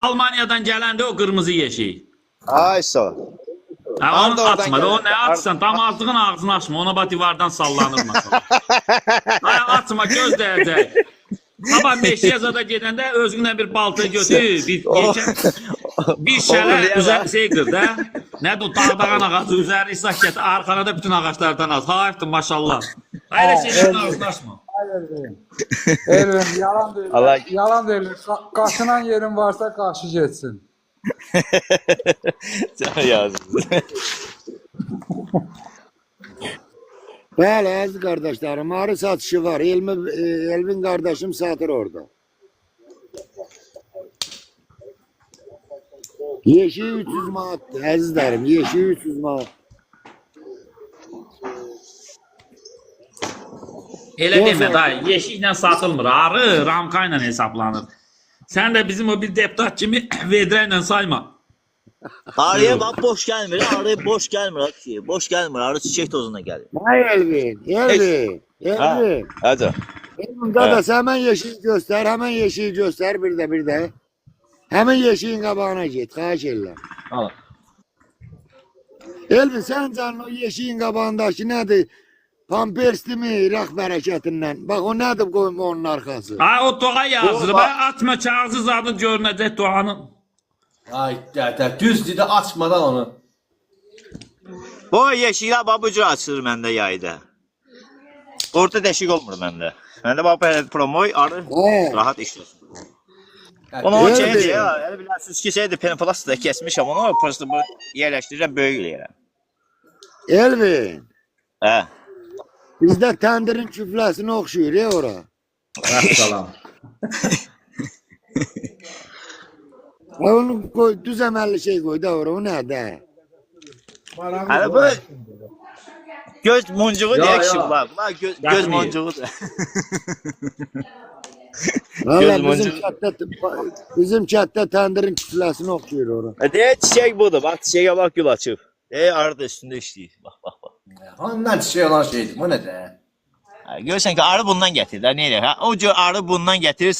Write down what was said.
Almanya'dan gələndə o qırmızı yeşik. Ay sağ ol. Ha, onu oradan açma da, o gelen- ne açsan, damazlığın ağzını açma, ona bak divardan sallanır mesela. Hayır, açma, göz dəyəcək. Sabah Meşiyazada gedəndə özünlə bir balta götür, bir bir şələ üzəri qır da. Nədir o dağdağan ağacı üzəri ıslah gətir, arxana da bütün ağaçlardan az. Hayırdır maşallah. Hayır, şeyin ağzını açma. Elvin yalan deyil. Allah- Yalan deyil. Qaşınan yerin varsa qaşı getsin. Can yazdı. Bəli, əziz qardaşlarım, arı satışı var. Elvin qardaşım satır orada. Yeşiği 300 manatdır, əzizlərim. Yeşiği 300 manat. Elə demə dayı, yeşiklə satılmır, arı ramka ilə hesablanır. Sən də bizim o bir deputat kimi vedrə ilə sayma. Arıya bak boş gelmiyor. Arı boş gelmiyor. Boş gelmiyor. Arı çiçek tozuna geliyor. Ay Elvin, Elvin, Elvin. Hadi. Elvin qardaş, həmən yeşiği göstər, həmən yeşiği göstər, bir də. Həmən yeşiğin qabağına get, xahiş edirəm. Al. Elvin, sən canın o yeşiğin qabağındakı nədir? Pampersli mi, İraq bərəkətindən? Bax, o nədir qoyma onun arxası? Ha, o doğa yazılır, bak atma kağızı zadı görünəcək doğanın. Ay dədə, düzdür də açmadan onu. Bu yeşikler bak bu cür açılır məndə yayda. Orta deşik olmur məndə. Məndə bak böyle promoy arı He. rahat işləsin. Hə, Onu o Öyle şeydir mi? ya. Elə bilirsiniz ki şeydir penoplastda kesmişəm onu. Prosto bu yerləşdirirəm böyük eləyirəm. Elvin, Hə. bizdə təndirin küfləsini oxşuyur ya ora. Salam. Onu koy, düz əməlli şey koy da ora, o nədir? Hələ bu göz muncuğu Ya, deyə ya. kişi bunlar. Bunlar göz Yaxmayın. muncuğudur. Valla moncuğu. bizim kətdə təndirin küfləsini oxşuyur ora. Deyə çiçək budur. Bax çiçəyə bax gül açıb. Arı da üstündə işləyir. Bax bax bax. Ondan çiçək olan şeydir, bu nə də? Görürsən ki arı bundan gətirir də, nə eləyir? O cür arı bundan gətirir,